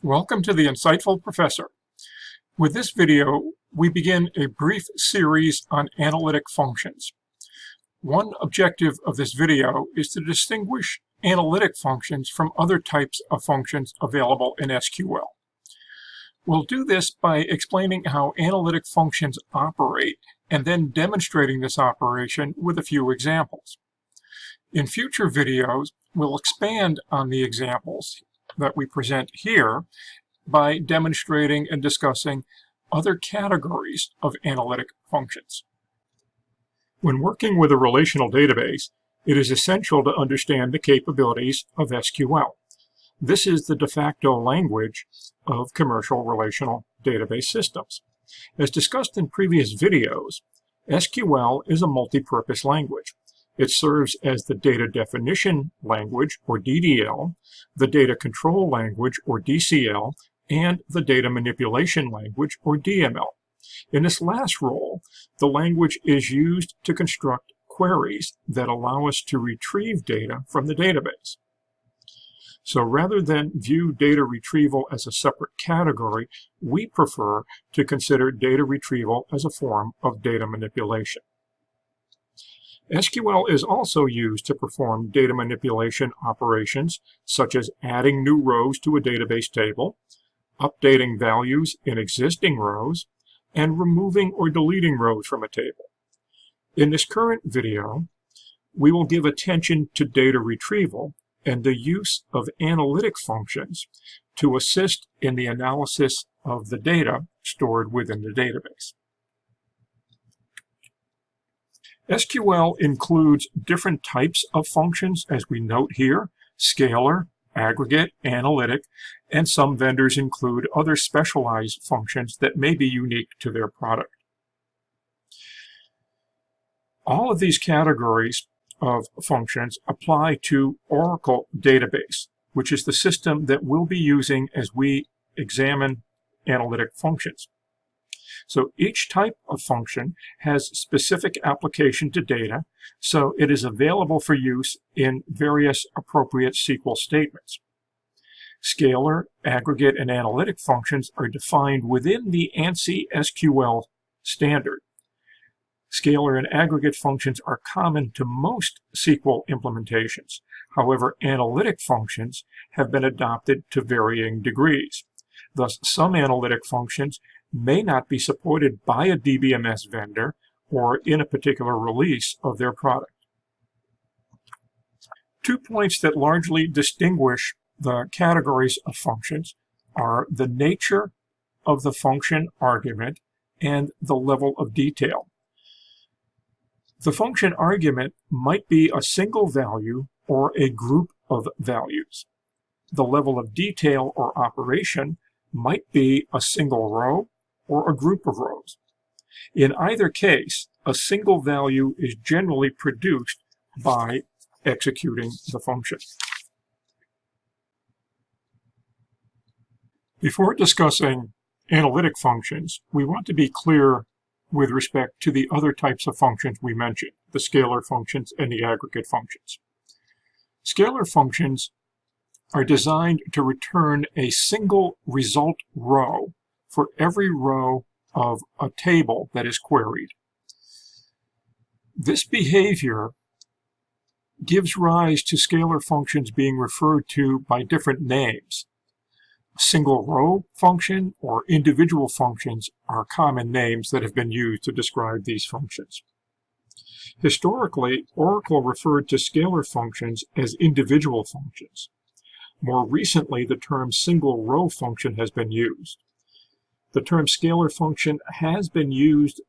Welcome to the Insightful Professor. With this video, we begin a brief series on analytic functions. One objective of this video is to distinguish analytic functions from other types of functions available in SQL. We'll do this by explaining how analytic functions operate and then demonstrating this operation with a few examples. In future videos, we'll expand on the examples that we present here by demonstrating and discussing other categories of analytic functions. When working with a relational database, it is essential to understand the capabilities of SQL. This is the de facto language of commercial relational database systems. As discussed in previous videos, SQL is a multi-purpose language. It serves as the data definition language, or DDL, the data control language, or DCL, and the data manipulation language, or DML. In this last role, the language is used to construct queries that allow us to retrieve data from the database. So rather than view data retrieval as a separate category, we prefer to consider data retrieval as a form of data manipulation. SQL is also used to perform data manipulation operations such as adding new rows to a database table, updating values in existing rows, and removing or deleting rows from a table. In this current video, we will give attention to data retrieval and the use of analytic functions to assist in the analysis of the data stored within the database. SQL includes different types of functions, as we note here: scalar, aggregate, analytic, and some vendors include other specialized functions that may be unique to their product. All of these categories of functions apply to Oracle database, which is the system that we'll be using as we examine analytic functions. So each type of function has specific application to data, so it is available for use in various appropriate SQL statements. Scalar, aggregate, and analytic functions are defined within the ANSI SQL standard. Scalar and aggregate functions are common to most SQL implementations. However, analytic functions have been adopted to varying degrees. Thus, some analytic functions may not be supported by a DBMS vendor or in a particular release of their product. 2 points that largely distinguish the categories of functions are the nature of the function argument and the level of detail. The function argument might be a single value or a group of values. The level of detail or operation might be a single row or a group of rows. In either case, a single value is generally produced by executing the function. Before discussing analytic functions, we want to be clear with respect to the other types of functions we mentioned, the scalar functions and the aggregate functions. Scalar functions are designed to return a single result row for every row of a table that is queried. This behavior gives rise to scalar functions being referred to by different names. A single row function or individual functions are common names that have been used to describe these functions. Historically, Oracle referred to scalar functions as individual functions. More recently, the term single row function has been used. The term scalar function has been used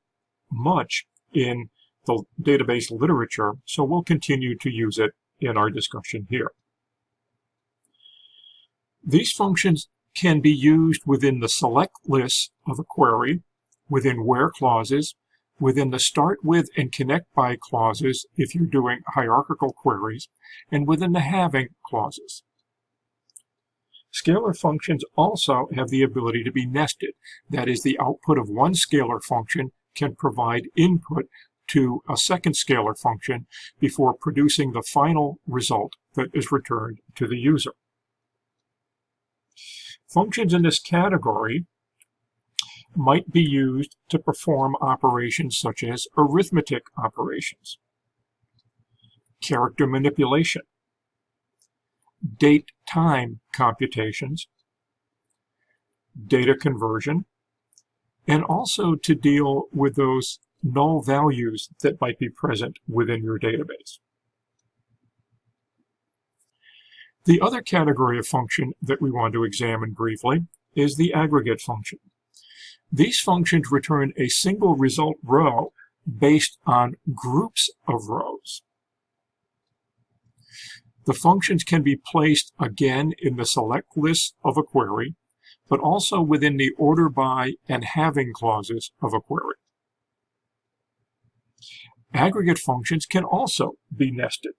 much in the database literature, so we'll continue to use it in our discussion here. These functions can be used within the select list of a query, within where clauses, within the start with and connect by clauses if you're doing hierarchical queries, and within the having clauses. Scalar functions also have the ability to be nested. That is, the output of one scalar function can provide input to a second scalar function before producing the final result that is returned to the user. Functions in this category might be used to perform operations such as arithmetic operations, character manipulation, date-time computations, data conversion, and also to deal with those null values that might be present within your database. The other category of function that we want to examine briefly is the aggregate function. These functions return a single result row based on groups of rows. The functions can be placed again in the select list of a query, but also within the order by and having clauses of a query. Aggregate functions can also be nested.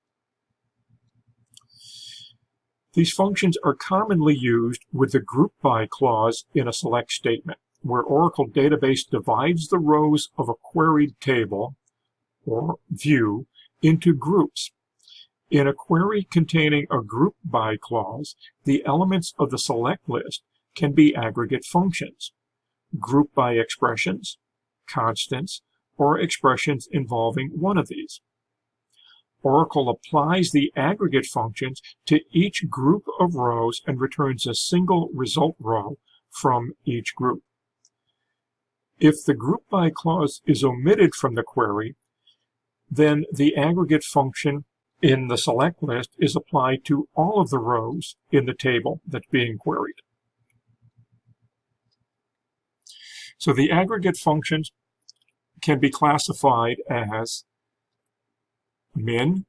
These functions are commonly used with the group by clause in a select statement, where Oracle Database divides the rows of a queried table or view into groups. In a query containing a group by clause, the elements of the select list can be aggregate functions, group by expressions, constants, or expressions involving one of these. Oracle applies the aggregate functions to each group of rows and returns a single result row from each group. If the group by clause is omitted from the query, then the aggregate function in the select list is applied to all of the rows in the table that's being queried. So the aggregate functions can be classified as min,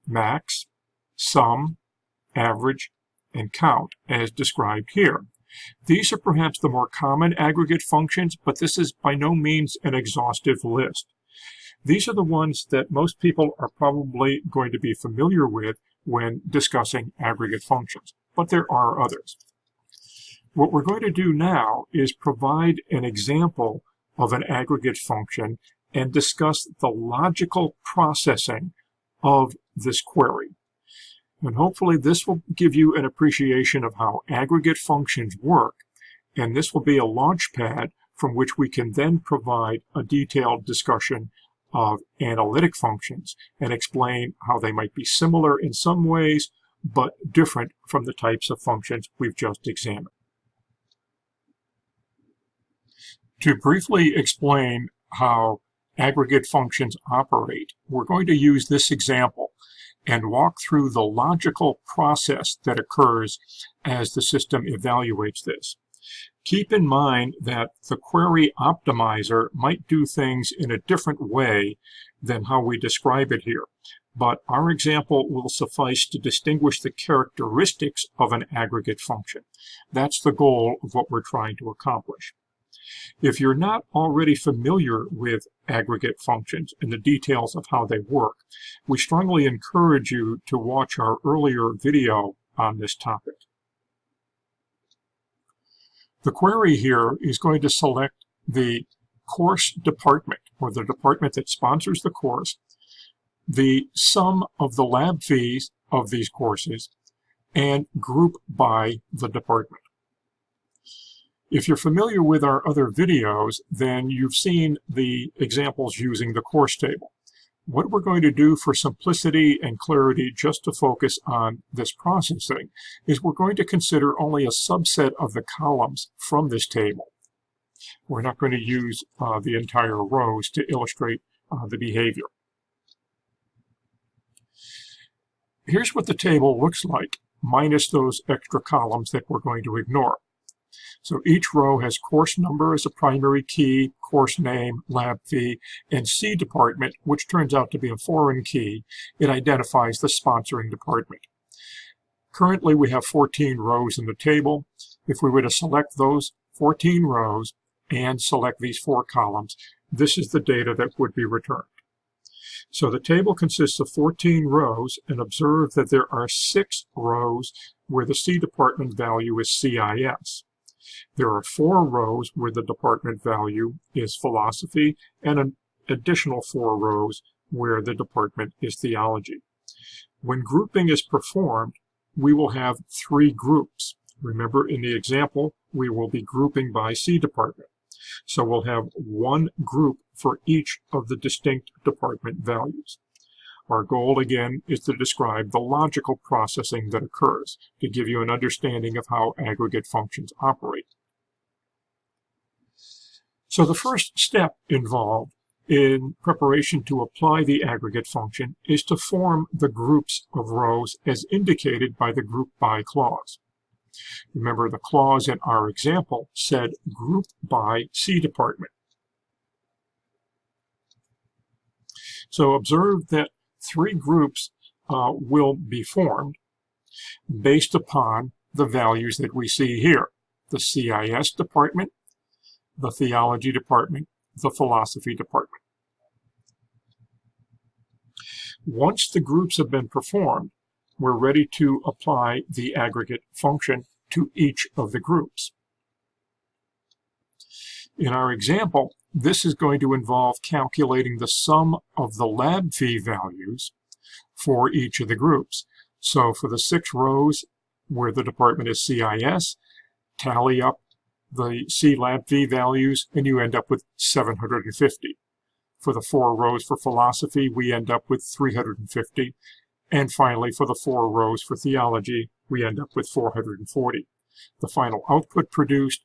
max, sum, average, and count, as described here. These are perhaps the more common aggregate functions, but this is by no means an exhaustive list. These are the ones that most people are probably going to be familiar with when discussing aggregate functions, but there are others. What we're going to do now is provide an example of an aggregate function and discuss the logical processing of this query. And hopefully this will give you an appreciation of how aggregate functions work, and this will be a launch pad from which we can then provide a detailed discussion of analytic functions and explain how they might be similar in some ways, but different from the types of functions we've just examined. To briefly explain how aggregate functions operate, we're going to use this example and walk through the logical process that occurs as the system evaluates this. Keep in mind that the query optimizer might do things in a different way than how we describe it here, but our example will suffice to distinguish the characteristics of an aggregate function. That's the goal of what we're trying to accomplish. If you're not already familiar with aggregate functions and the details of how they work, we strongly encourage you to watch our earlier video on this topic. The query here is going to select the course department, or the department that sponsors the course, the sum of the lab fees of these courses, and group by the department. If you're familiar with our other videos, then you've seen the examples using the course table. What we're going to do for simplicity and clarity, just to focus on this processing, is we're going to consider only a subset of the columns from this table. We're not going to use the entire rows to illustrate the behavior. Here's what the table looks like, minus those extra columns that we're going to ignore. So each row has course number as a primary key, course name, lab fee, and C department, which turns out to be a foreign key. It identifies the sponsoring department. Currently, we have 14 rows in the table. If we were to select those 14 rows and select these 4 columns, this is the data that would be returned. So the table consists of 14 rows, and observe that there are 6 rows where the C department value is CIS. There are 4 rows where the department value is philosophy, and an additional 4 rows where the department is theology. When grouping is performed, we will have 3 groups. Remember, in the example, we will be grouping by C department. So we'll have one group for each of the distinct department values. Our goal, again, is to describe the logical processing that occurs to give you an understanding of how aggregate functions operate. So the first step involved in preparation to apply the aggregate function is to form the groups of rows as indicated by the group by clause. Remember, the clause in our example said group by C department. So observe that three groups will be formed based upon the values that we see here: the CIS department, the theology department, the philosophy department. Once the groups have been performed, we're ready to apply the aggregate function to each of the groups. In our example, this is going to involve calculating the sum of the lab fee values for each of the groups. So for the 6 rows where the department is CIS, tally up the C lab fee values and you end up with 750. For the 4 rows for philosophy, we end up with 350. And finally, for the 4 rows for theology, we end up with 440. The final output produced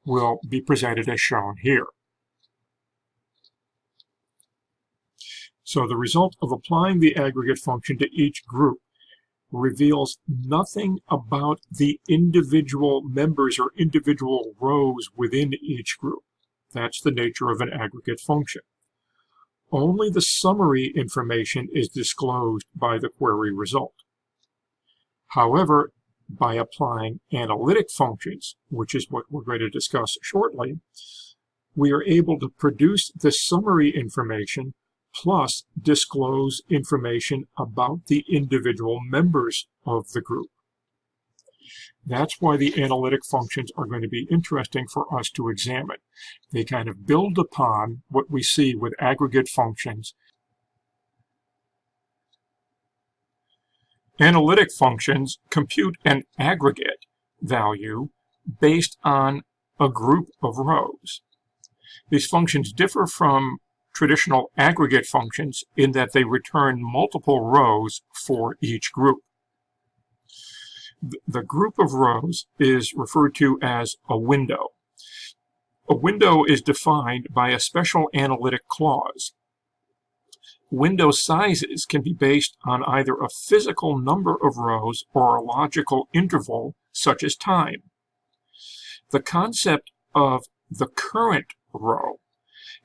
will be presented as shown here. So the result of applying the aggregate function to each group reveals nothing about the individual members or individual rows within each group. That's the nature of an aggregate function. Only the summary information is disclosed by the query result. However, by applying analytic functions, which is what we're going to discuss shortly, we are able to produce the summary information plus disclose information about the individual members of the group. That's why the analytic functions are going to be interesting for us to examine. They kind of build upon what we see with aggregate functions. Analytic functions compute an aggregate value based on a group of rows. These functions differ from traditional aggregate functions in that they return multiple rows for each group. The group of rows is referred to as a window. A window is defined by a special analytic clause. Window sizes can be based on either a physical number of rows or a logical interval, such as time. The concept of the current row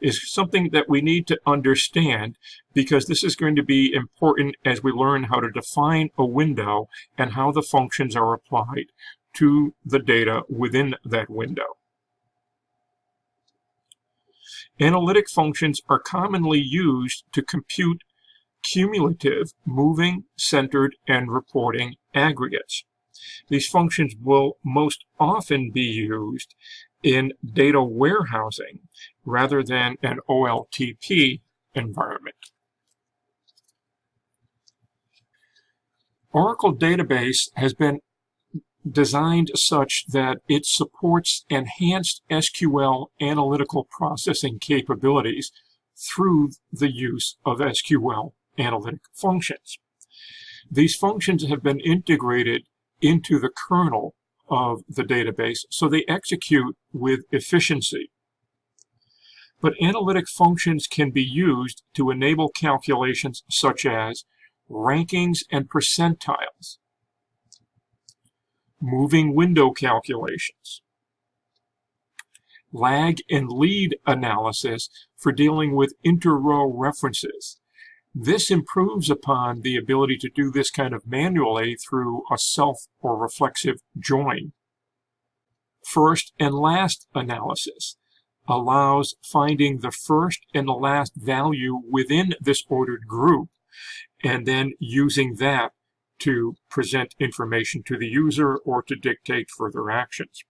is something that we need to understand, because this is going to be important as we learn how to define a window and how the functions are applied to the data within that window. Analytic functions are commonly used to compute cumulative, moving, centered, and reporting aggregates. These functions will most often be used in data warehousing rather than an OLTP environment. Oracle database has been designed such that it supports enhanced SQL analytical processing capabilities through the use of SQL analytic functions. These functions have been integrated into the kernel of the database, so they execute with efficiency. But analytic functions can be used to enable calculations such as rankings and percentiles, moving window calculations, lag and lead analysis for dealing with inter-row references. This improves upon the ability to do this kind of manually through a self or reflexive join. First and last analysis allows finding the first and the last value within this ordered group, and then using that to present information to the user or to dictate further actions.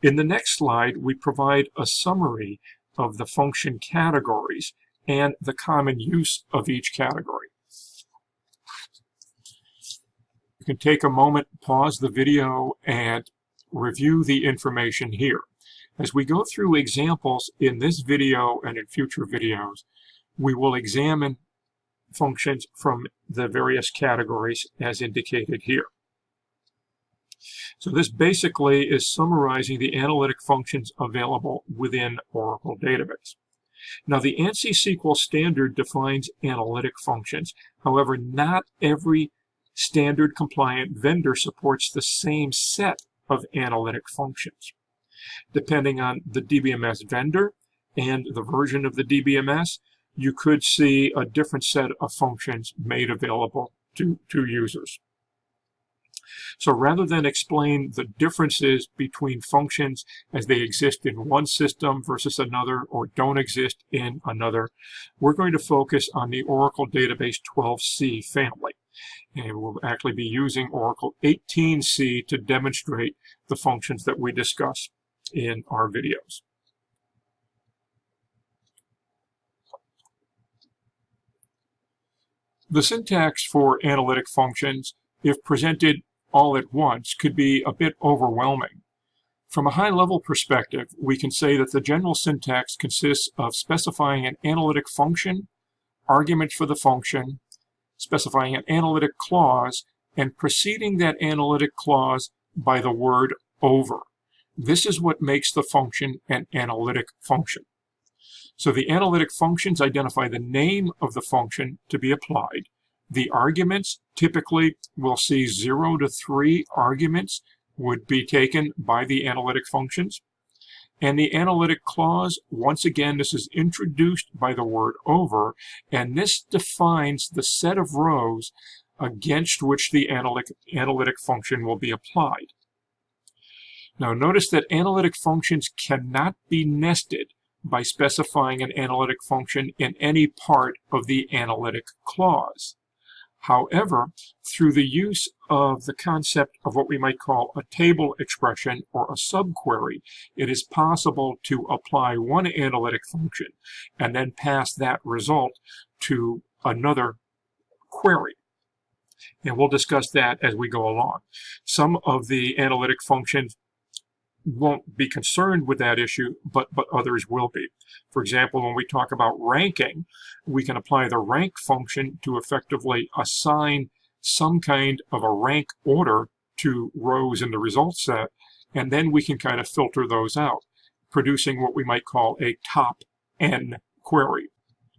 In the next slide, we provide a summary of the function categories and the common use of each category. You can take a moment, pause the video, and review the information here. As we go through examples in this video and in future videos, we will examine functions from the various categories as indicated here. So this basically is summarizing the analytic functions available within Oracle database. Now, the ANSI SQL standard defines analytic functions. However, not every standard compliant vendor supports the same set of analytic functions. Depending on the DBMS vendor and the version of the DBMS, you could see a different set of functions made available to users. So rather than explain the differences between functions as they exist in one system versus another or don't exist in another, we're going to focus on the Oracle Database 12c family. And we'll actually be using Oracle 18c to demonstrate the functions that we discuss in our videos. The syntax for analytic functions, if presented all at once, could be a bit overwhelming. From a high-level perspective, we can say that the general syntax consists of specifying an analytic function, arguments for the function, specifying an analytic clause, and preceding that analytic clause by the word over. This is what makes the function an analytic function. So the analytic functions identify the name of the function to be applied. The arguments, typically we'll see 0 to 3 arguments would be taken by the analytic functions. And the analytic clause, once again, this is introduced by the word over, and this defines the set of rows against which the analytic function will be applied. Now notice that analytic functions cannot be nested by specifying an analytic function in any part of the analytic clause. However, through the use of the concept of what we might call a table expression or a subquery, it is possible to apply one analytic function and then pass that result to another query. And we'll discuss that as we go along. Some of the analytic functions won't be concerned with that issue, but others will be. For example, when we talk about ranking, we can apply the rank function to effectively assign some kind of a rank order to rows in the result set, and then we can kind of filter those out, producing what we might call a top N query,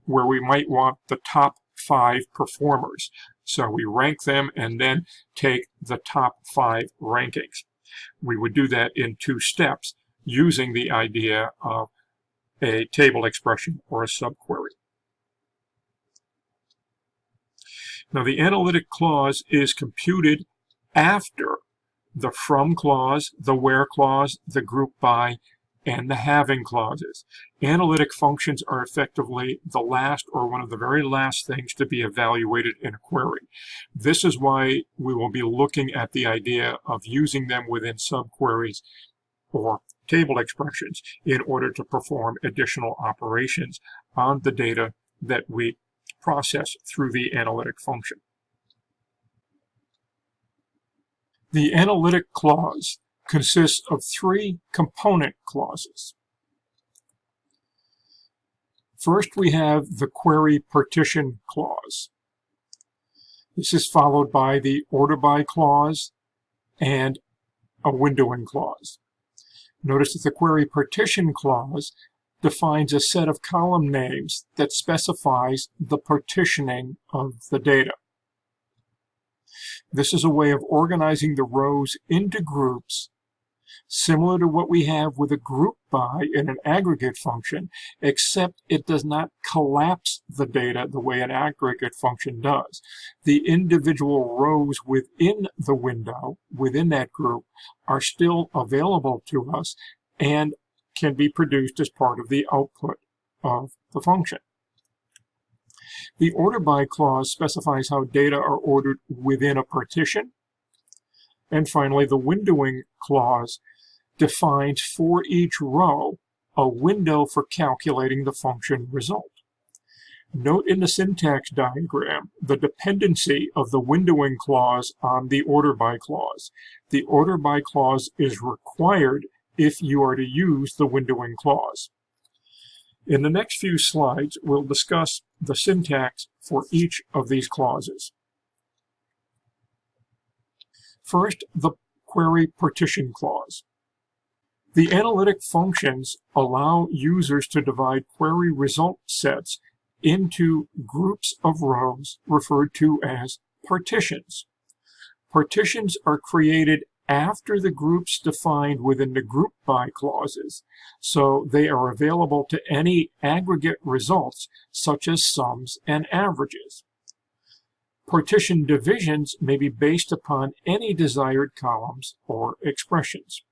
where we might want the top 5 performers. So we rank them and then take the top 5 rankings. We would do that in 2 steps using the idea of a table expression or a subquery. Now the analytic clause is computed after the from clause, the where clause, the group by, and the having clauses. Analytic functions are effectively the last or one of the very last things to be evaluated in a query. This is why we will be looking at the idea of using them within subqueries or table expressions in order to perform additional operations on the data that we process through the analytic function. The analytic clause consists of 3 component clauses. First, we have the query partition clause. This is followed by the order by clause and a windowing clause. Notice that the query partition clause defines a set of column names that specifies the partitioning of the data. This is a way of organizing the rows into groups, similar to what we have with a group by in an aggregate function, except it does not collapse the data the way an aggregate function does. The individual rows within the window, within that group, are still available to us and can be produced as part of the output of the function. The order by clause specifies how data are ordered within a partition. And finally, the windowing clause defines for each row a window for calculating the function result. Note in the syntax diagram the dependency of the windowing clause on the order by clause. The order by clause is required if you are to use the windowing clause. In the next few slides, we'll discuss the syntax for each of these clauses. First, the query partition clause. The analytic functions allow users to divide query result sets into groups of rows referred to as partitions. Partitions are created after the groups defined within the group by clauses, so they are available to any aggregate results such as sums and averages. Partition divisions may be based upon any desired columns or expressions.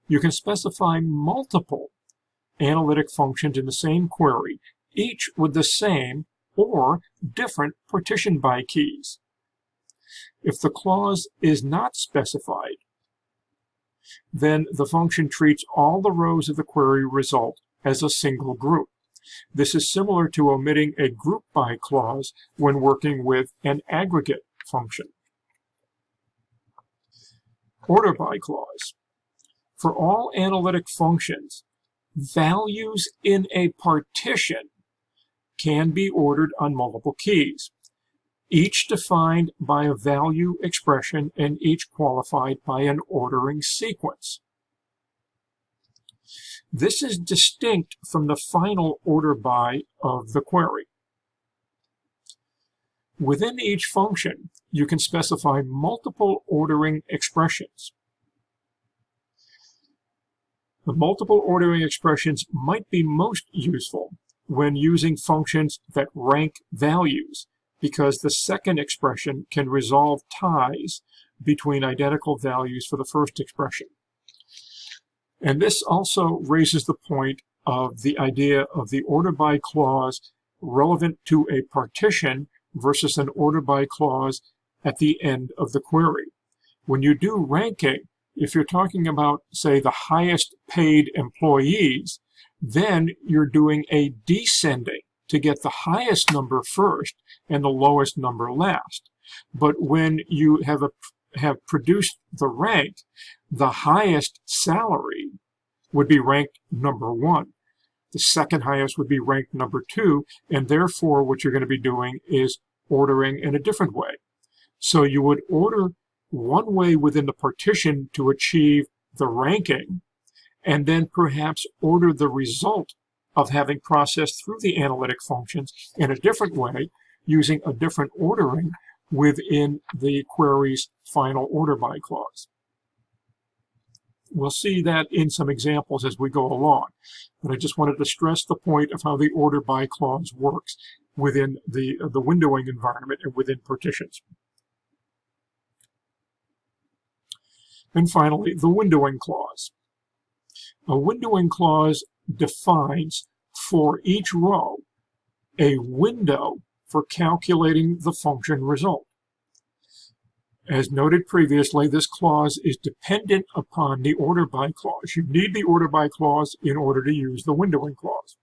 You can specify multiple analytic functions in the same query, each with the same or different partition by keys. If the clause is not specified, then the function treats all the rows of the query result as a single group. This is similar to omitting a group by clause when working with an aggregate function. Order by clause. For all analytic functions, values in a partition can be ordered on multiple keys, each defined by a value expression and each qualified by an ordering sequence. This is distinct from the final order by of the query. Within each function, you can specify multiple ordering expressions. The multiple ordering expressions might be most useful when using functions that rank values, because the second expression can resolve ties between identical values for the first expression. And this also raises the point of the idea of the order by clause relevant to a partition versus an order by clause at the end of the query. When you do ranking, if you're talking about, say, the highest paid employees, then you're doing a descending to get the highest number first and the lowest number last. But when you have produced the rank, the highest salary would be ranked number 1. The second highest would be ranked number 2, and therefore what you're going to be doing is ordering in a different way. So you would order one way within the partition to achieve the ranking, and then perhaps order the result of having processed through the analytic functions in a different way, using a different ordering within the query's final order by clause. We'll see that in some examples as we go along, but I just wanted to stress the point of how the order by clause works within the windowing environment and within partitions. And finally, the windowing clause. A windowing clause defines for each row a window for calculating the function result. As noted previously, this clause is dependent upon the order by clause. You need the order by clause in order to use the windowing clause.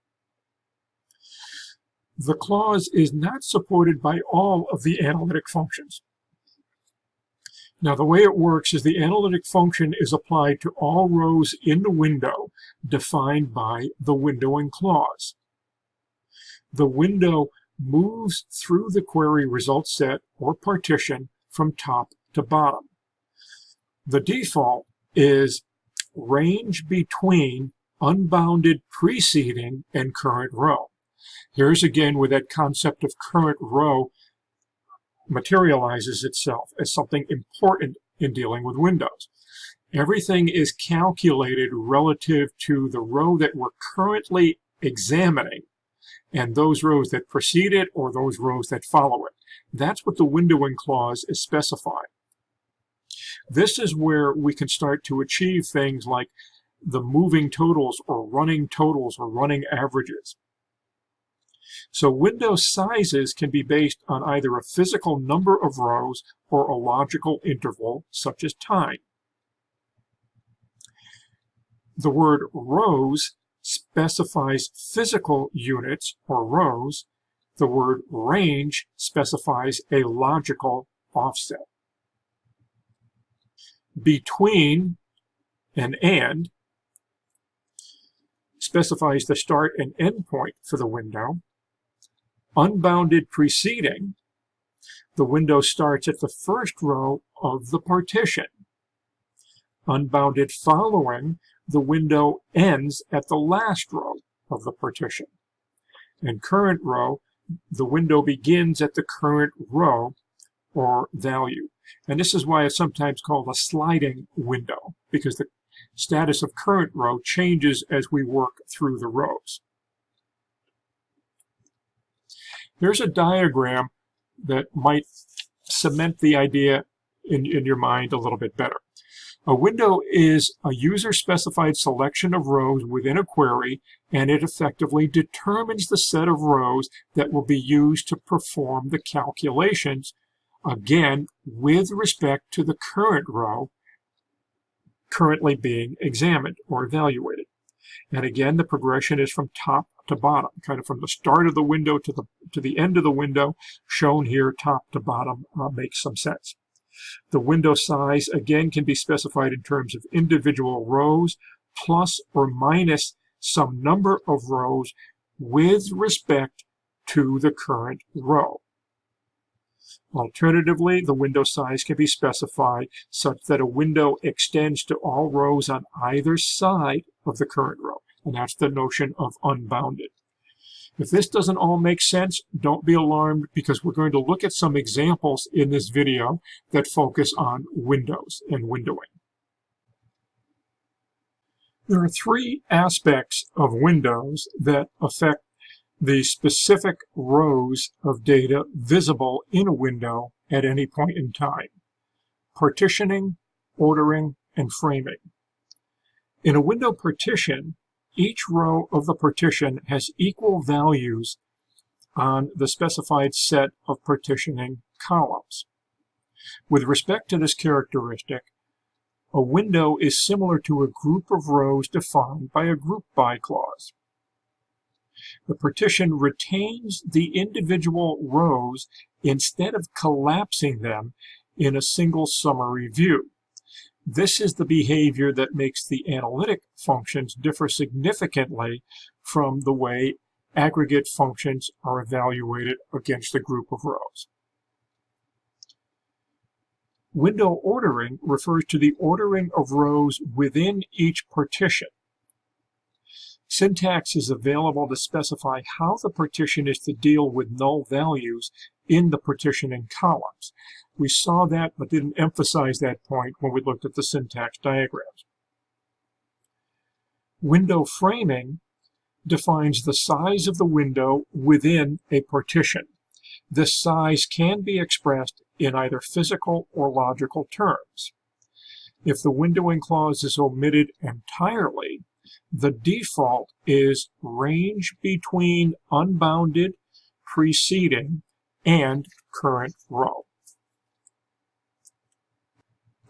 The clause is not supported by all of the analytic functions. Now, the way it works is the analytic function is applied to all rows in the window defined by the windowing clause. The window moves through the query result set or partition from top to bottom. The default is range between unbounded preceding and current row. Here's again where that concept of current row materializes itself as something important in dealing with windows. Everything is calculated relative to the row that we're currently examining and those rows that precede it or those rows that follow it. That's what the windowing clause is specifying. This is where we can start to achieve things like the moving totals or running averages. So window sizes can be based on either a physical number of rows or a logical interval, such as time. The word rows specifies physical units or rows. The word range specifies a logical offset. Between and specifies the start and end point for the window. Unbounded preceding, the window starts at the first row of the partition. Unbounded following, the window ends at the last row of the partition. And current row, the window begins at the current row or value. And this is why it's sometimes called a sliding window, because the status of current row changes as we work through the rows. Here's a diagram that might cement the idea in your mind a little bit better. A window is a user-specified selection of rows within a query, and it effectively determines the set of rows that will be used to perform the calculations, again, with respect to the current row currently being examined or evaluated. And again, the progression is from top to bottom, kind of from the start of the window to the end of the window, shown here top to bottom makes some sense. The window size, again, can be specified in terms of individual rows, plus or minus some number of rows with respect to the current row. Alternatively, the window size can be specified such that a window extends to all rows on either side of the current row, and that's the notion of unbounded. If this doesn't all make sense, don't be alarmed, because we're going to look at some examples in this video that focus on windows and windowing. There are three aspects of windows that affect the specific rows of data visible in a window at any point in time: partitioning, ordering, and framing. In a window partition, each row of the partition has equal values on the specified set of partitioning columns. With respect to this characteristic, a window is similar to a group of rows defined by a group by clause. The partition retains the individual rows instead of collapsing them in a single summary view. This is the behavior that makes the analytic functions differ significantly from the way aggregate functions are evaluated against a group of rows. Window ordering refers to the ordering of rows within each partition. Syntax is available to specify how the partition is to deal with null values in the partitioning columns. We saw that but didn't emphasize that point when we looked at the syntax diagrams. Window framing defines the size of the window within a partition. This size can be expressed in either physical or logical terms. If the windowing clause is omitted entirely, the default is range between unbounded, preceding, and current row.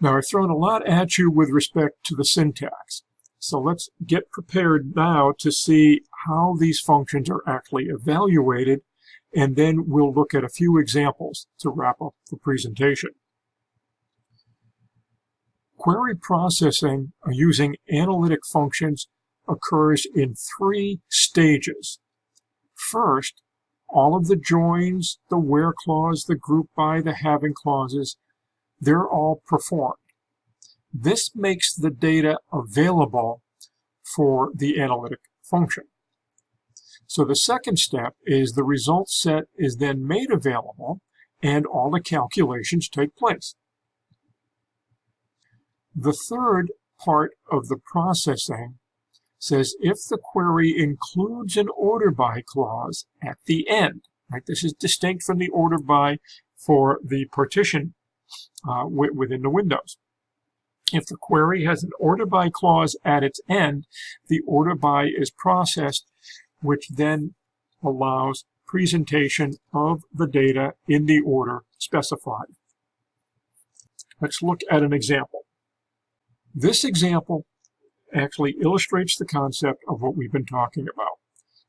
Now, I've thrown a lot at you with respect to the syntax, so let's get prepared now to see how these functions are actually evaluated, and then we'll look at a few examples to wrap up the presentation. Query processing using analytic functions occurs in three stages. First, all of the joins, the where clause, the group by, the having clauses, they're all performed. This makes the data available for the analytic function. So the second step is the result set is then made available and all the calculations take place. The third part of the processing says if the query includes an order by clause at the end, right? This is distinct from the order by for the partition within the windows. If the query has an order by clause at its end, the order by is processed, which then allows presentation of the data in the order specified. Let's look at an example. This example actually illustrates the concept of what we've been talking about.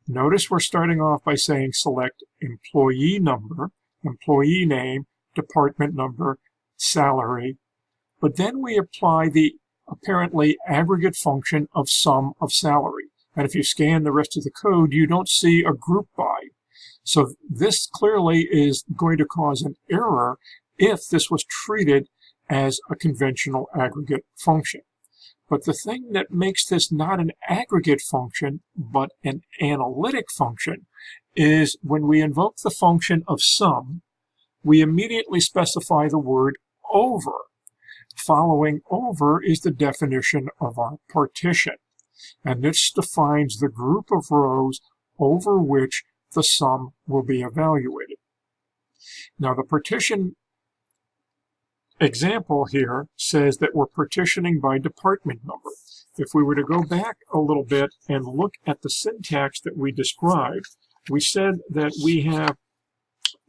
Notice we're starting off by saying select employee number, employee name, department number, salary, but then we apply the apparently aggregate function of sum of salary. And if you scan the rest of the code, you don't see a group by. So this clearly is going to cause an error if this was treated as a conventional aggregate function. But the thing that makes this not an aggregate function, but an analytic function, is when we invoke the function of sum, we immediately specify the word over. Following over is the definition of our partition. And this defines the group of rows over which the sum will be evaluated. Now, the partition example here says that we're partitioning by department number. If we were to go back a little bit and look at the syntax that we described, we said that we have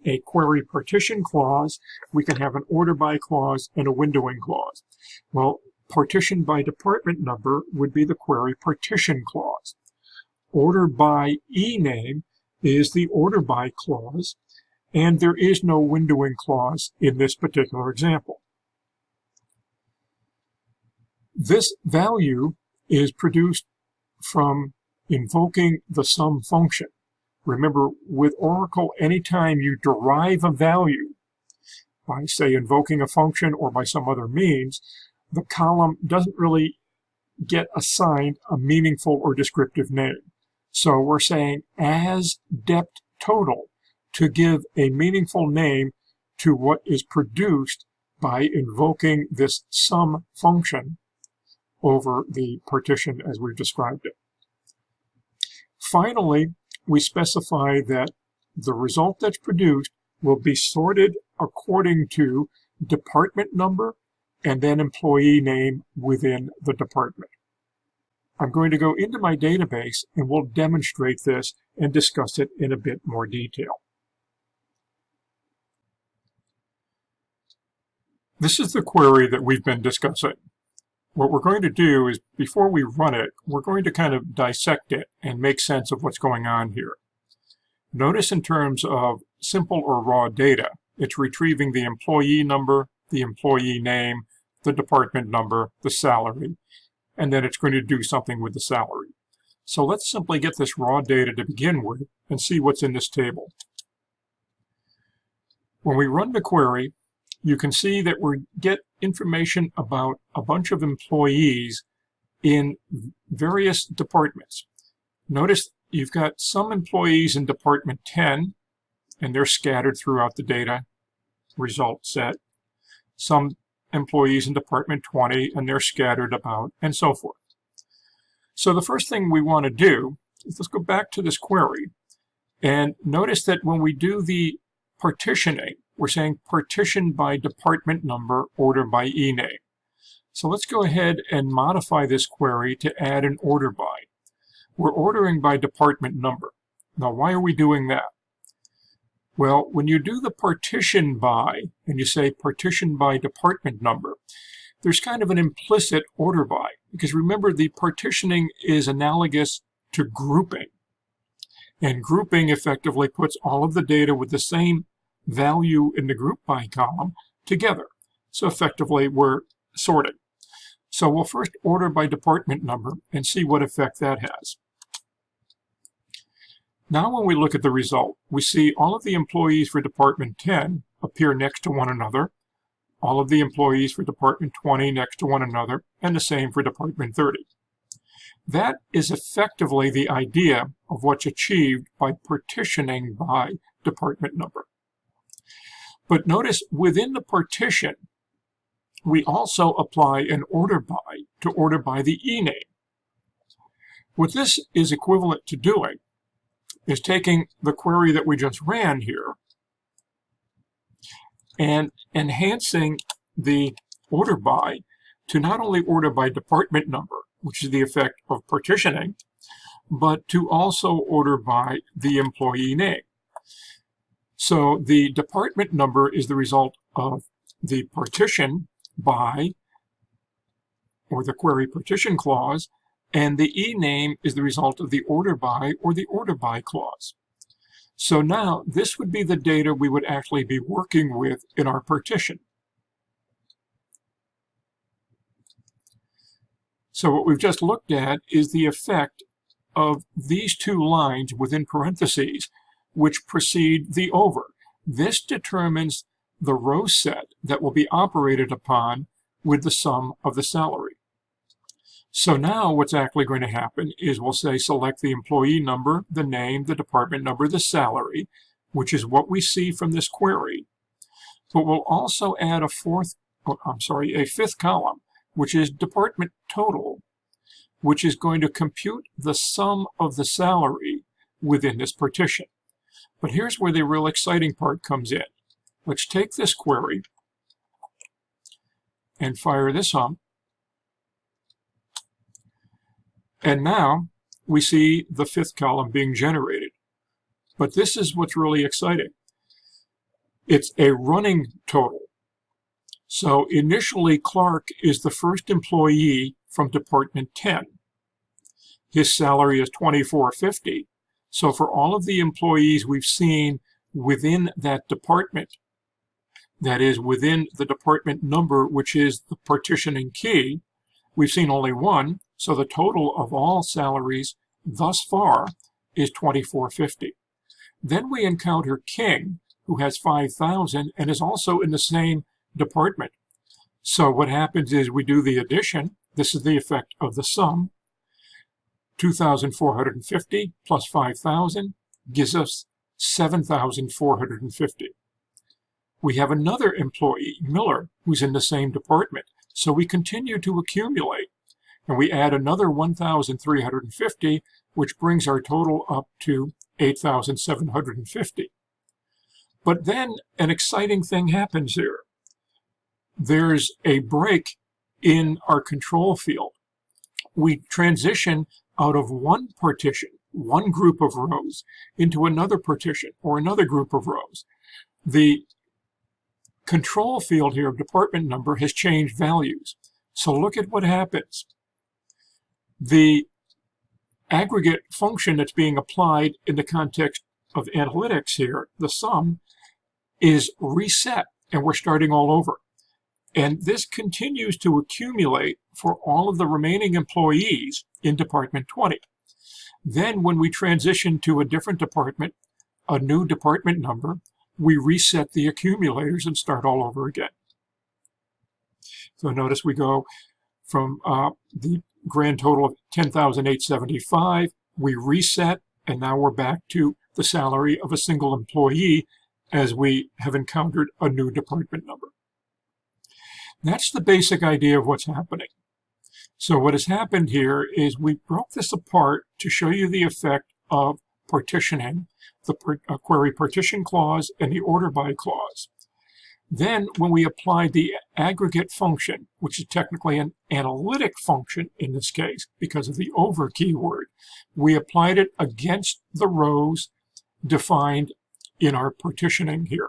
a query partition clause, we can have an order by clause, and a windowing clause. Well, partition by department number would be the query partition clause. Order by ename is the order by clause, and there is no windowing clause in this particular example. This value is produced from invoking the sum function. Remember, with Oracle, anytime you derive a value by, say, invoking a function or by some other means, the column doesn't really get assigned a meaningful or descriptive name. So we're saying as depth total to give a meaningful name to what is produced by invoking this sum function over the partition as we've described it. Finally, we specify that the result that's produced will be sorted according to department number and then employee name within the department. I'm going to go into my database and we'll demonstrate this and discuss it in a bit more detail. This is the query that we've been discussing. What we're going to do is, before we run it, we're going to kind of dissect it and make sense of what's going on here. Notice in terms of simple or raw data, it's retrieving the employee number, the employee name, the department number, the salary, and then it's going to do something with the salary. So let's simply get this raw data to begin with and see what's in this table. When we run the query, you can see that we get information about a bunch of employees in various departments. Notice you've got some employees in Department 10, and they're scattered throughout the data result set. Some employees in Department 20, and they're scattered about, and so forth. So the first thing we want to do is let's go back to this query, and notice that when we do the partitioning, we're saying partition by department number, order by ename. So let's go ahead and modify this query to add an order by. We're ordering by department number. Now, why are we doing that? Well, when you do the partition by, and you say partition by department number, there's kind of an implicit order by, because remember, the partitioning is analogous to grouping. And grouping effectively puts all of the data with the same value in the group by column together. So effectively, we're sorting. So we'll first order by department number and see what effect that has. Now when we look at the result, we see all of the employees for Department 10 appear next to one another, all of the employees for Department 20 next to one another, and the same for Department 30. That is effectively the idea of what's achieved by partitioning by department number. But notice within the partition, we also apply an order by to order by the ename. What this is equivalent to doing is taking the query that we just ran here and enhancing the order by to not only order by department number, which is the effect of partitioning, but to also order by the employee name. So the department number is the result of the partition by, or the query partition clause, and the E name is the result of the order by or the order by clause. So now this would be the data we would actually be working with in our partition. So what we've just looked at is the effect of these two lines within parentheses, which precede the over. This determines the row set that will be operated upon with the sum of the salary. So now what's actually going to happen is we'll say select the employee number, the name, the department number, the salary, which is what we see from this query. But we'll also add a fifth column, which is department total, which is going to compute the sum of the salary within this partition. But here's where the real exciting part comes in. Let's take this query and fire this up. And now we see the fifth column being generated. But this is what's really exciting. It's a running total. So initially, Clark is the first employee from Department 10. His salary is $24.50. So for all of the employees we've seen within that department, that is within the department number, which is the partitioning key, we've seen only one. So the total of all salaries thus far is $24.50. Then we encounter King, who has $5,000 and is also in the same department. So what happens is we do the addition. This is the effect of the sum. 2,450 plus 5,000 gives us 7,450. We have another employee, Miller, who's in the same department. So we continue to accumulate. And we add another 1,350, which brings our total up to 8,750. But then an exciting thing happens here. There's a break in our control field. We transition out of one partition, one group of rows, into another partition or another group of rows. The control field here of department number has changed values. So look at what happens. The aggregate function that's being applied in the context of analytics here, the sum, is reset, and we're starting all over. And this continues to accumulate for all of the remaining employees in Department 20. Then when we transition to a different department, a new department number, we reset the accumulators and start all over again. So notice we go from the grand total of 10,875, we reset, and now we're back to the salary of a single employee as we have encountered a new department number. That's the basic idea of what's happening. So what has happened here is we broke this apart to show you the effect of partitioning, the query partition clause and the order by clause. Then when we applied the aggregate function, which is technically an analytic function in this case because of the over keyword, we applied it against the rows defined in our partitioning here.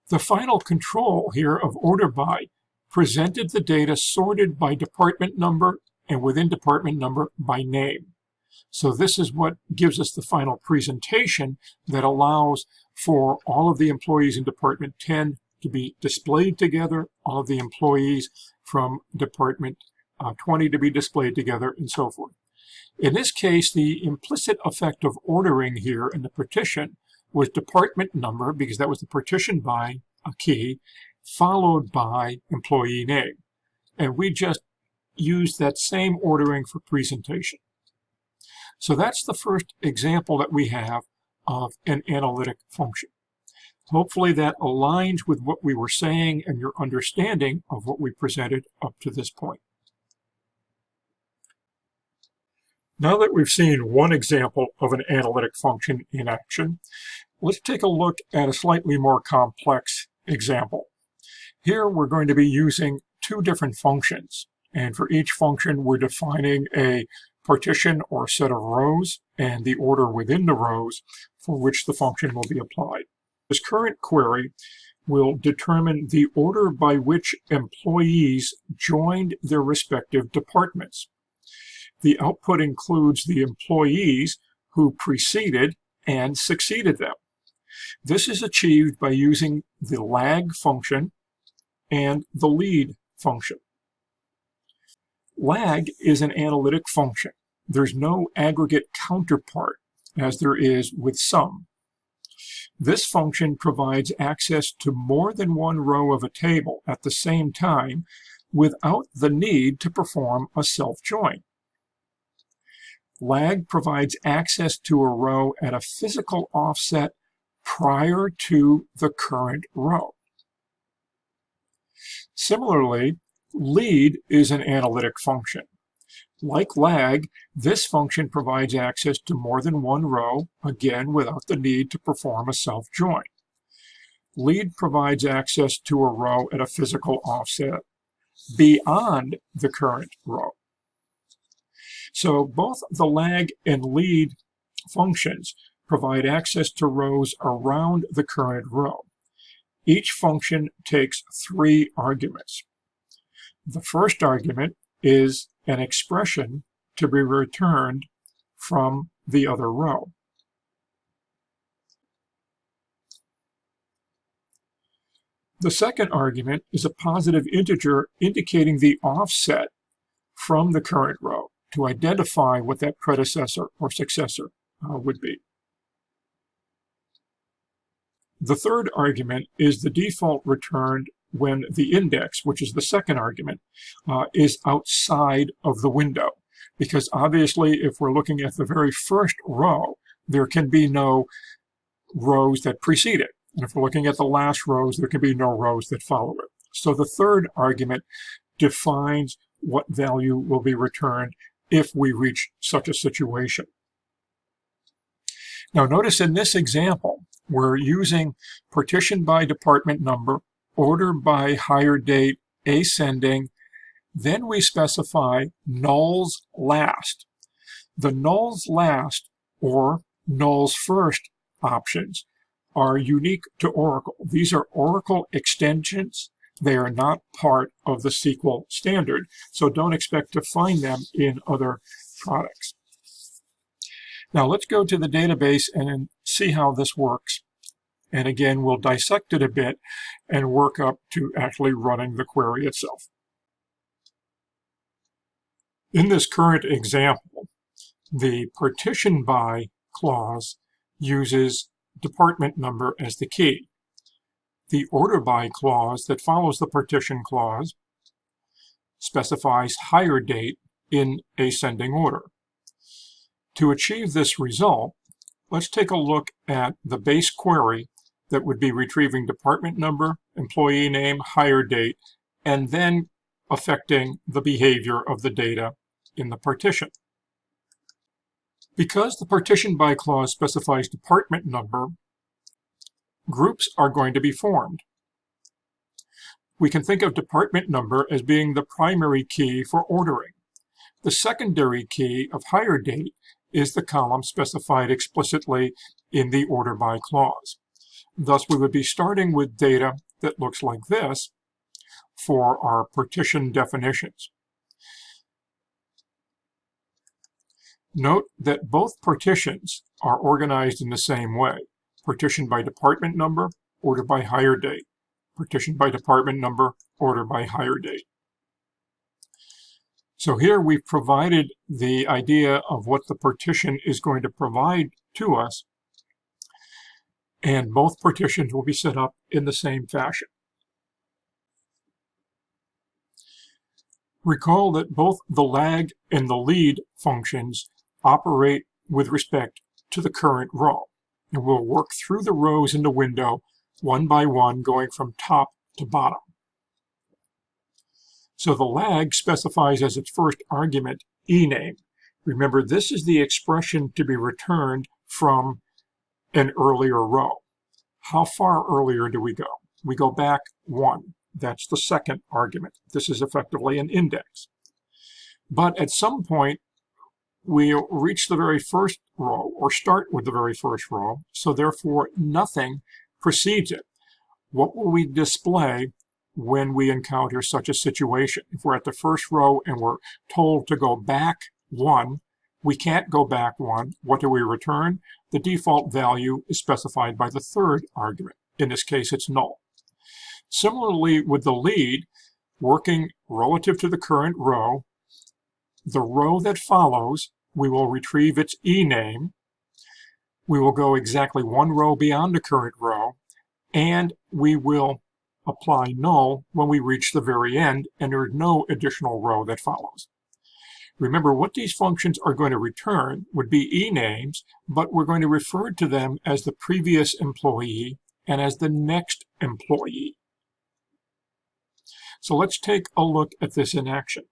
The final control here of order by presented the data sorted by department number and within department number by name. So this is what gives us the final presentation that allows for all of the employees in Department 10 to be displayed together, all of the employees from Department 20 to be displayed together, and so forth. In this case, the implicit effect of ordering here in the partition was department number, because that was the partition by a key, followed by employee name. And we just used that same ordering for presentation. So that's the first example that we have of an analytic function. Hopefully that aligns with what we were saying and your understanding of what we presented up to this point. Now that we've seen one example of an analytic function in action, let's take a look at a slightly more complex example. Here we're going to be using two different functions, and for each function we're defining a partition or set of rows and the order within the rows for which the function will be applied. This current query will determine the order by which employees joined their respective departments. the output includes the employees who preceded and succeeded them. This is achieved by using the lag function and the lead function. Lag is an analytic function. There's no aggregate counterpart as there is with sum. This function provides access to more than one row of a table at the same time without the need to perform a self-join. Lag provides access to a row at a physical offset prior to the current row. Similarly, lead is an analytic function. Like lag, this function provides access to more than one row, again without the need to perform a self-join. Lead provides access to a row at a physical offset beyond the current row. So both the lag and lead functions provide access to rows around the current row. Each function takes 3 arguments. The first argument is an expression to be returned from the other row. The second argument is a positive integer indicating the offset from the current row to identify what that predecessor or successor would be. The third argument is the default returned when the index, which is the second argument, is outside of the window. Because obviously, if we're looking at the very first row, there can be no rows that precede it. And if we're looking at the last rows, there can be no rows that follow it. So the third argument defines what value will be returned if we reach such a situation. Now notice in this example, we're using partition by department number, order by hire date, ascending, then we specify nulls last. The nulls last or nulls first options are unique to Oracle. These are Oracle extensions. They are not part of the SQL standard, so don't expect to find them in other products. Now let's go to the database and see how this works. And again, we'll dissect it a bit and work up to actually running the query itself. In this current example, the partition by clause uses department number as the key. The order by clause that follows the partition clause specifies hire date in ascending order. To achieve this result, let's take a look at the base query that would be retrieving department number, employee name, hire date, and then affecting the behavior of the data in the partition. Because the partition by clause specifies department number, groups are going to be formed. We can think of department number as being the primary key for ordering. The secondary key of hire date is the column specified explicitly in the order by clause. Thus, we would be starting with data that looks like this for our partition definitions. Note that both partitions are organized in the same way. Partition by department number, order by hire date. Partition by department number, order by hire date. So here we've provided the idea of what the partition is going to provide to us, and both partitions will be set up in the same fashion. Recall that both the lag and the lead functions operate with respect to the current row, and we'll work through the rows in the window one by one, going from top to bottom. So the lag specifies as its first argument ename. Remember, this is the expression to be returned from an earlier row. How far earlier do we go? We go back 1. That's the second argument. This is effectively an index. But at some point, we'll reach the very first row, or start with the very first row, so therefore nothing precedes it. What will we display when we encounter such a situation? If we're at the first row and we're told to go back 1, we can't go back 1. What do we return? The default value is specified by the third argument. In this case, it's null. Similarly, with the lead, working relative to the current row, the row that follows, we will retrieve its ename. We will go exactly 1 row beyond the current row, and we will apply null when we reach the very end, and there is no additional row that follows. Remember, what these functions are going to return would be enames, but we're going to refer to them as the previous employee and as the next employee. So let's take a look at this in action.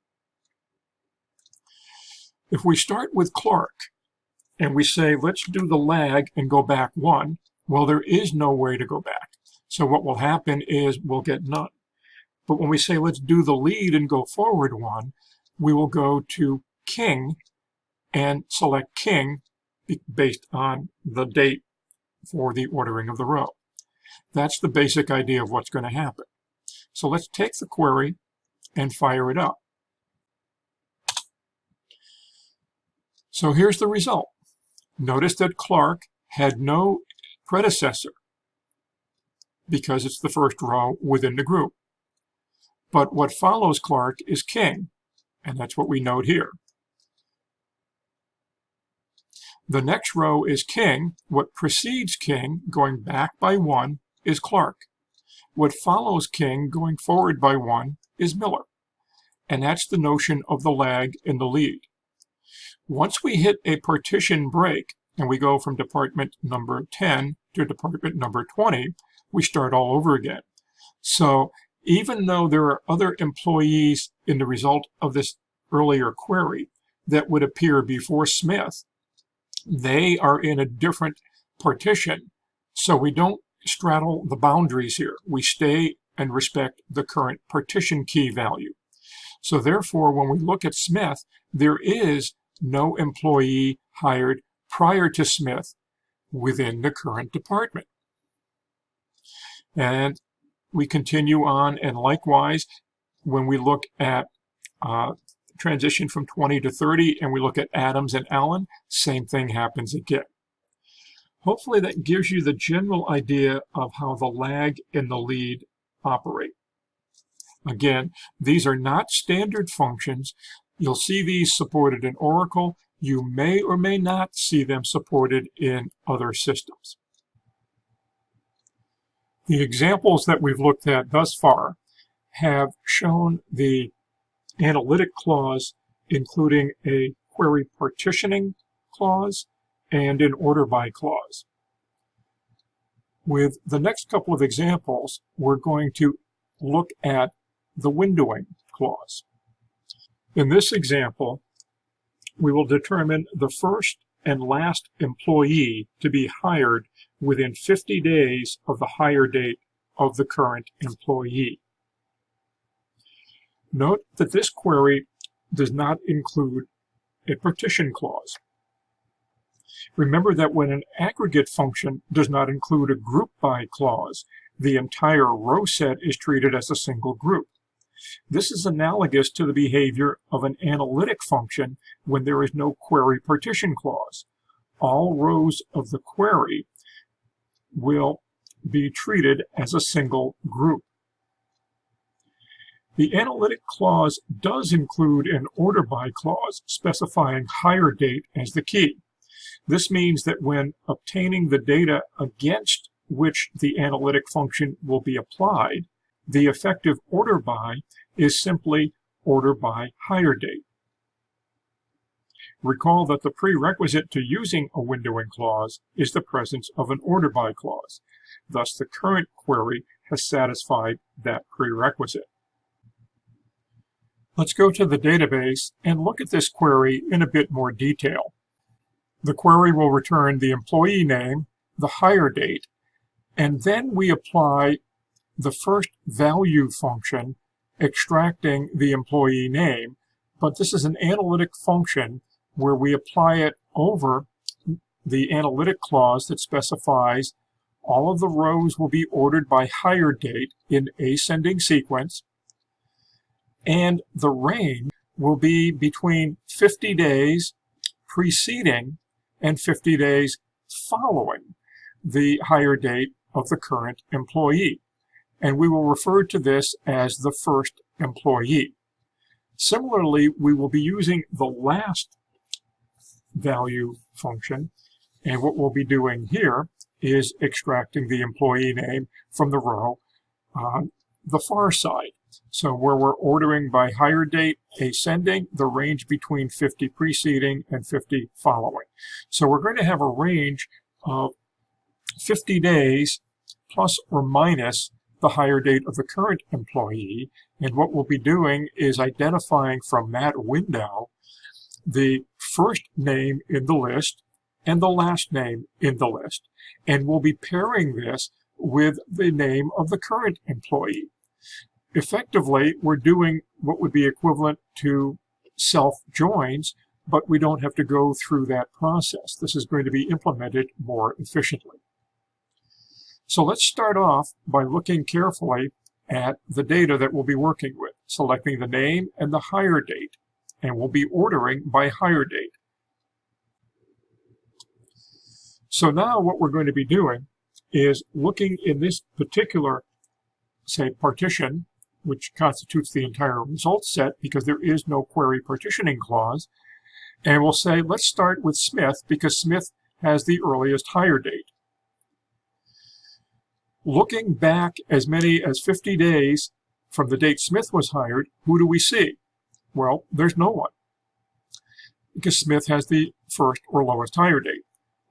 If we start with Clark and we say, let's do the lag and go back 1, well, there is no way to go back. So what will happen is we'll get none. But when we say, let's do the lead and go forward 1, we will go to King and select King based on the date for the ordering of the row. That's the basic idea of what's going to happen. So let's take the query and fire it up. So here's the result. Notice that Clark had no predecessor because it's the first row within the group. But what follows Clark is King, and that's what we note here. The next row is King. What precedes King, going back by 1, is Clark. What follows King, going forward by 1, is Miller. And that's the notion of the lag in the lead. Once we hit a partition break, and we go from department number 10 to department number 20, we start all over again. So even though there are other employees in the result of this earlier query that would appear before Smith, they are in a different partition. So we don't straddle the boundaries here. We stay and respect the current partition key value. So therefore, when we look at Smith, there is no employee hired prior to Smith within the current department. And we continue on, and likewise, when we look at transition from 20 to 30, and we look at Adams and Allen, same thing happens again. Hopefully that gives you the general idea of how the lag and the lead operate. Again, these are not standard functions. You'll see these supported in Oracle. You may or may not see them supported in other systems. The examples that we've looked at thus far have shown the analytic clause, including a query partitioning clause and an order by clause. With the next couple of examples, we're going to look at the windowing clause. In this example, we will determine the first and last employee to be hired within 50 days of the hire date of the current employee. Note that this query does not include a partition clause. Remember that when an aggregate function does not include a group by clause, the entire row set is treated as a single group. This is analogous to the behavior of an analytic function when there is no query partition clause. All rows of the query will be treated as a single group. The analytic clause does include an order by clause specifying hire date as the key. This means that when obtaining the data against which the analytic function will be applied, the effective order by is simply order by hire date. Recall that the prerequisite to using a windowing clause is the presence of an order by clause. Thus, the current query has satisfied that prerequisite. Let's go to the database and look at this query in a bit more detail. The query will return the employee name, the hire date, and then we apply the first value function extracting the employee name, but this is an analytic function where we apply it over the analytic clause that specifies all of the rows will be ordered by hire date in ascending sequence, and the range will be between 50 days preceding and 50 days following the hire date of the current employee. And we will refer to this as the first employee. Similarly, we will be using the last value function, and what we'll be doing here is extracting the employee name from the row on the far side. So where we're ordering by hire date ascending, the range between 50 preceding and 50 following. So we're going to have a range of 50 days plus or minus the hire date of the current employee, and what we'll be doing is identifying from that window the first name in the list and the last name in the list, and we'll be pairing this with the name of the current employee. Effectively, we're doing what would be equivalent to self-joins, but we don't have to go through that process. This is going to be implemented more efficiently. So let's start off by looking carefully at the data that we'll be working with, selecting the name and the hire date, and we'll be ordering by hire date. So now what we're going to be doing is looking in this particular, say, partition, which constitutes the entire result set because there is no query partitioning clause, and we'll say, let's start with Smith because Smith has the earliest hire date. Looking back as many as 50 days from the date Smith was hired, who do we see? Well, there's no one, because Smith has the first or lowest hire date.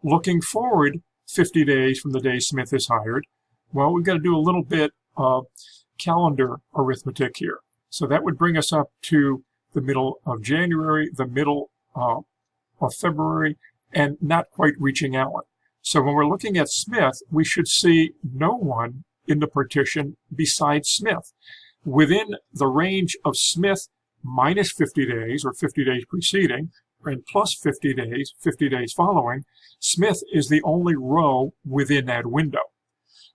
Looking forward 50 days from the day Smith is hired, well, we've got to do a little bit of calendar arithmetic here. So that would bring us up to the middle of January, the middle of February, and not quite reaching Allen. So when we're looking at Smith, we should see no one in the partition besides Smith. Within the range of Smith minus 50 days, or 50 days preceding, and plus 50 days following, Smith is the only row within that window.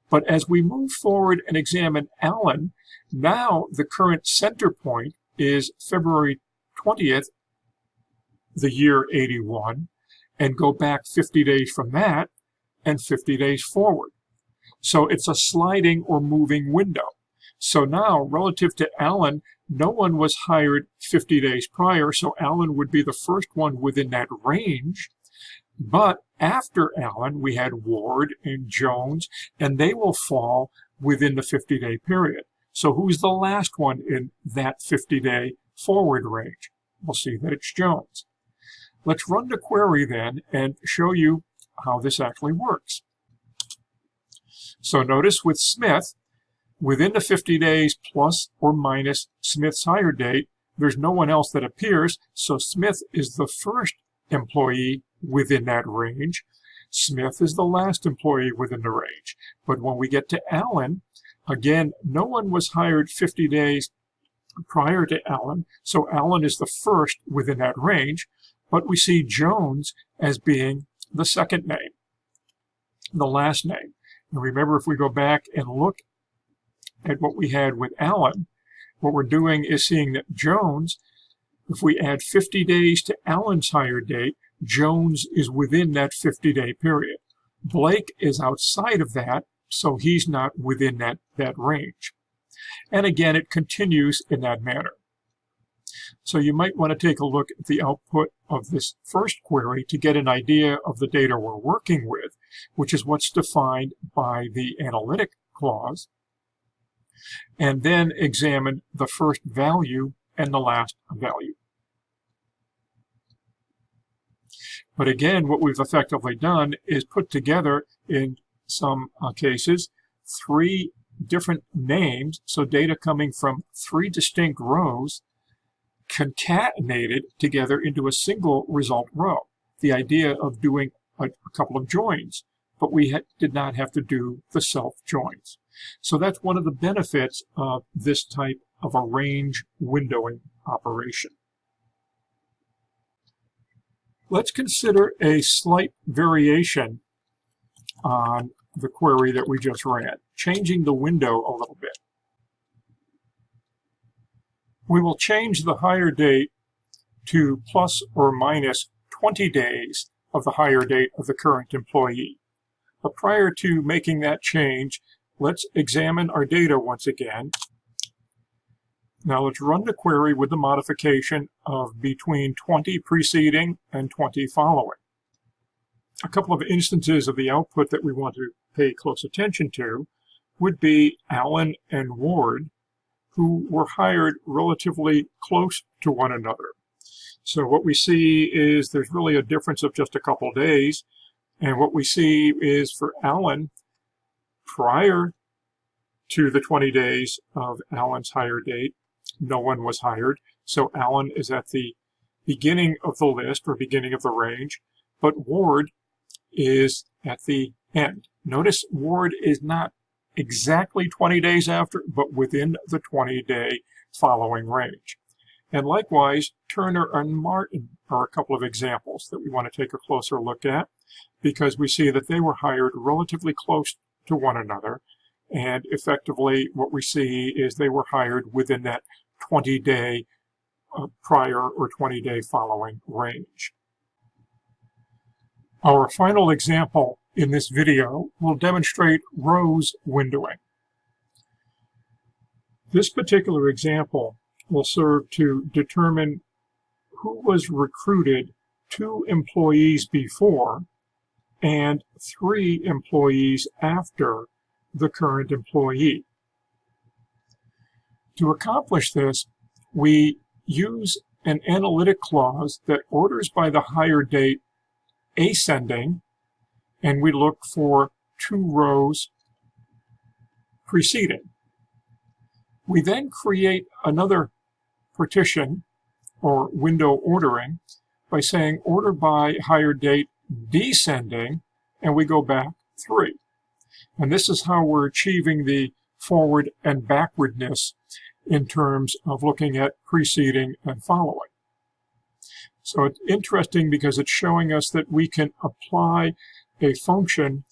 But as we move forward and examine Allen, now the current center point is February 20th, the year 81, and go back 50 days from that, and 50 days forward. So it's a sliding or moving window. So now, relative to Allen, no one was hired 50 days prior, so Allen would be the first one within that range. But after Allen, we had Ward and Jones, and they will fall within the 50-day period. So who's the last one in that 50-day forward range? We'll see that it's Jones. Let's run the query then and show you how this actually works. So notice with Smith, within the 50 days plus or minus Smith's hire date, there's no one else that appears, so Smith is the first employee within that range. Smith is the last employee within the range. But when we get to Allen, again, no one was hired 50 days prior to Allen, so Allen is the first within that range, but we see Jones as being the second name, the last name. And remember, if we go back and look at what we had with Allen, what we're doing is seeing that Jones, if we add 50 days to Allen's hire date, Jones is within that 50-day period. Blake is outside of that, so he's not within that range. And again, it continues in that manner. So you might want to take a look at the output of this first query to get an idea of the data we're working with, which is what's defined by the Analytic clause, and then examine the first value and the last value. But again, what we've effectively done is put together, in some cases, 3 different names, so data coming from 3 distinct rows, concatenated together into a single result row. The idea of doing a couple of joins, but we did not have to do the self-joins. So that's one of the benefits of this type of a range windowing operation. Let's consider a slight variation on the query that we just ran, changing the window a little bit. We will change the hire date to plus or minus 20 days of the hire date of the current employee. But prior to making that change, let's examine our data once again. Now let's run the query with the modification of between 20 preceding and 20 following. A couple of instances of the output that we want to pay close attention to would be Alan and Ward, who were hired relatively close to one another. So what we see is there's really a difference of just a couple days. And what we see is for Alan, prior to the 20 days of Alan's hire date, no one was hired. So Alan is at the beginning of the list or beginning of the range, but Ward is at the end. Notice Ward is not exactly 20 days after, but within the 20-day following range. And likewise, Turner and Martin are a couple of examples that we want to take a closer look at, because we see that they were hired relatively close to one another, and effectively what we see is they were hired within that 20-day prior or 20-day following range. Our final example in this video will demonstrate rows windowing. This particular example will serve to determine who was recruited 2 employees before and 3 employees after the current employee. To accomplish this, we use an analytic clause that orders by the hire date ascending, and we look for 2 rows preceding. We then create another partition or window ordering by saying order by hire date descending, and we go back 3. And this is how we're achieving the forward and backwardness in terms of looking at preceding and following. So it's interesting because it's showing us that we can apply a function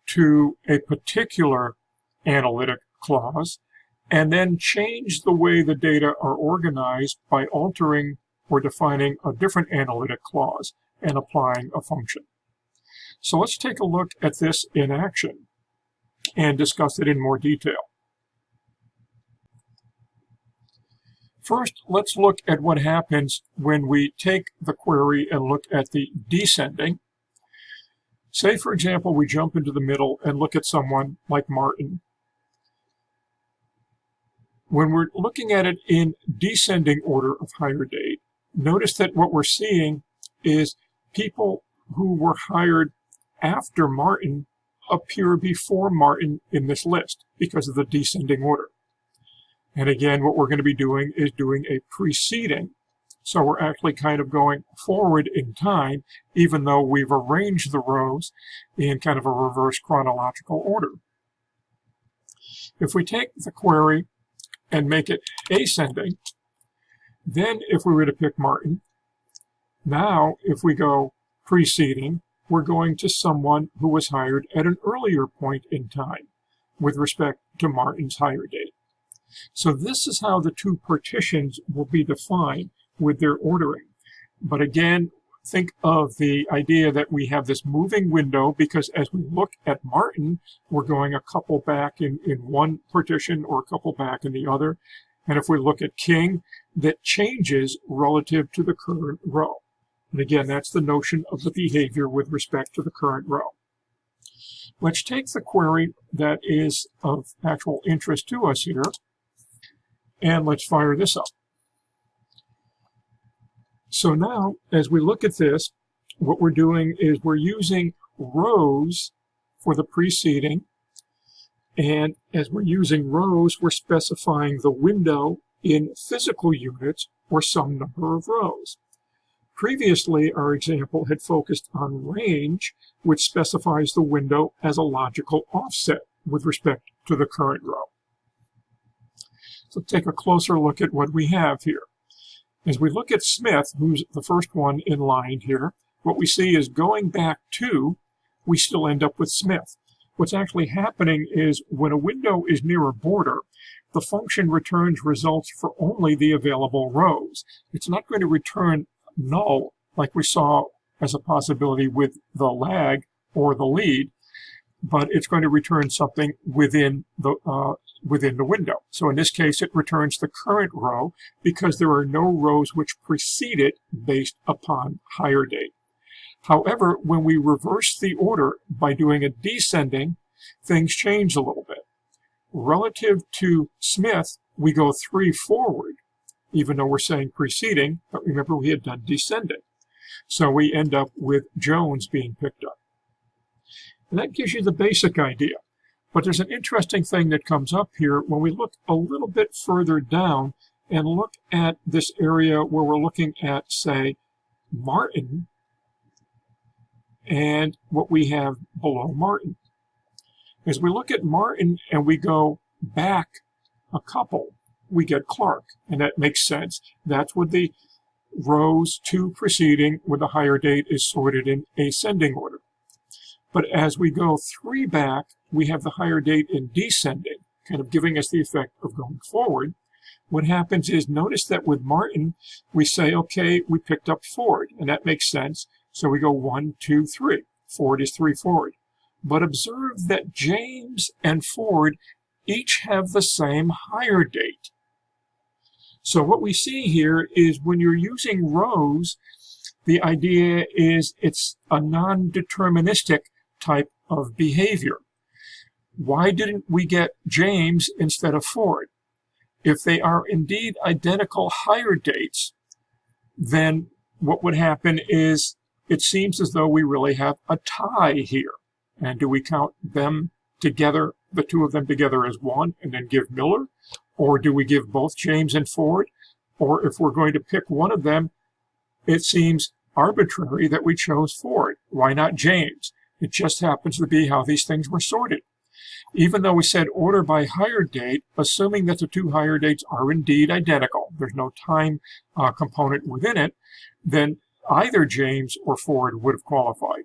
to a particular analytic clause and then change the way the data are organized by altering or defining a different analytic clause and applying a function. So let's take a look at this in action and discuss it in more detail. First, let's look at what happens when we take the query and look at the descending. Say, for example, we jump into the middle and look at someone like Martin. When we're looking at it in descending order of hire date, notice that what we're seeing is people who were hired after Martin appear before Martin in this list because of the descending order. And again, what we're going to be doing is doing a preceding. So we're actually kind of going forward in time, even though we've arranged the rows in kind of a reverse chronological order. If we take the query and make it ascending, then if we were to pick Martin, now if we go preceding, we're going to someone who was hired at an earlier point in time with respect to Martin's hire date. So this is how the 2 partitions will be defined with their ordering. But again, think of the idea that we have this moving window because as we look at Martin, we're going a couple back in one partition or a couple back in the other. And if we look at King, that changes relative to the current row. And again, that's the notion of the behavior with respect to the current row. Let's take the query that is of actual interest to us here, and let's fire this up. So now, as we look at this, what we're doing is we're using rows for the preceding, and as we're using rows, we're specifying the window in physical units or some number of rows. Previously, our example had focused on range, which specifies the window as a logical offset with respect to the current row. So take a closer look at what we have here. As we look at Smith, who's the first one in line here, what we see is going back 2, we still end up with Smith. What's actually happening is when a window is near a border, the function returns results for only the available rows. It's not going to return null like we saw as a possibility with the lag or the lead, but it's going to return something within the window. So in this case, it returns the current row because there are no rows which precede it based upon higher date. However, when we reverse the order by doing a descending, things change a little bit. Relative to Smith, we go 3 forward, even though we're saying preceding, but remember we had done descending. So we end up with Jones being picked up. And that gives you the basic idea. But there's an interesting thing that comes up here when we look a little bit further down and look at this area where we're looking at, say, Martin and what we have below Martin. As we look at Martin and we go back a couple, we get Clark, and that makes sense. That's what the rows 2 preceding with the higher date is sorted in ascending order. But as we go 3 back, we have the higher date in descending, kind of giving us the effect of going forward. What happens is, notice that with Martin, we say, okay, we picked up Ford, and that makes sense. So we go 1, 2, 3. Ford is 3 forward. But observe that James and Ford each have the same higher date. So what we see here is when you're using rows, the idea is it's a non-deterministic type of behavior. Why didn't we get James instead of Ford? If they are indeed identical higher dates, then what would happen is it seems as though we really have a tie here. And do we count them together, the 2 of them together, as one and then give Miller? Or do we give both James and Ford? Or if we're going to pick one of them, it seems arbitrary that we chose Ford. Why not James? It just happens to be how these things were sorted. Even though we said order by higher date, assuming that the 2 higher dates are indeed identical, there's no time component within it, then either James or Ford would have qualified.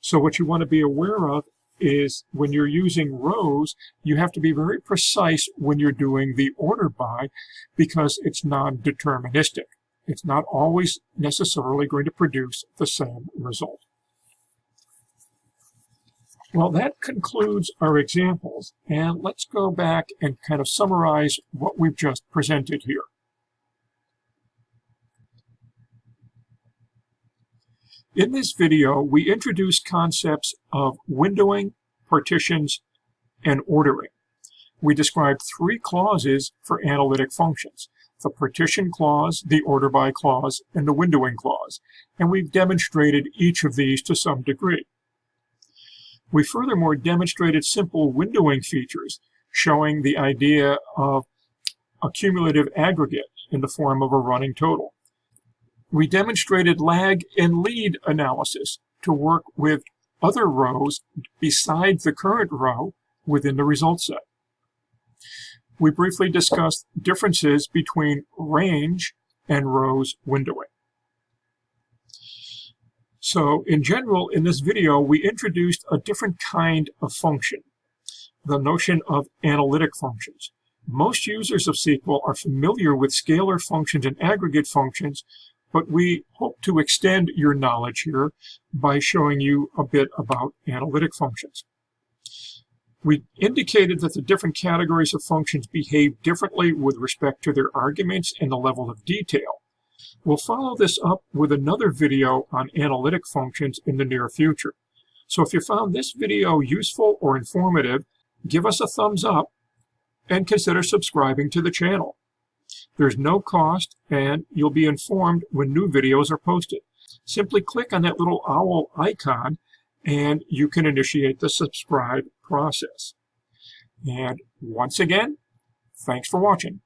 So what you want to be aware of is when you're using rows, you have to be very precise when you're doing the order by, because it's non-deterministic. It's not always necessarily going to produce the same result. Well, that concludes our examples, and let's go back and kind of summarize what we've just presented here. In this video, we introduced concepts of windowing, partitions, and ordering. We described 3 clauses for analytic functions: the partition clause, the order by clause, and the windowing clause, and we've demonstrated each of these to some degree. We furthermore demonstrated simple windowing features, showing the idea of a cumulative aggregate in the form of a running total. We demonstrated lag and lead analysis to work with other rows besides the current row within the result set. We briefly discussed differences between range and rows windowing. So in general, in this video, we introduced a different kind of function, the notion of analytic functions. Most users of SQL are familiar with scalar functions and aggregate functions, but we hope to extend your knowledge here by showing you a bit about analytic functions. We indicated that the different categories of functions behave differently with respect to their arguments and the level of detail. We'll follow this up with another video on analytic functions in the near future. So if you found this video useful or informative, give us a thumbs up and consider subscribing to the channel. There's no cost, and you'll be informed when new videos are posted. Simply click on that little owl icon, and you can initiate the subscribe process. And once again, thanks for watching.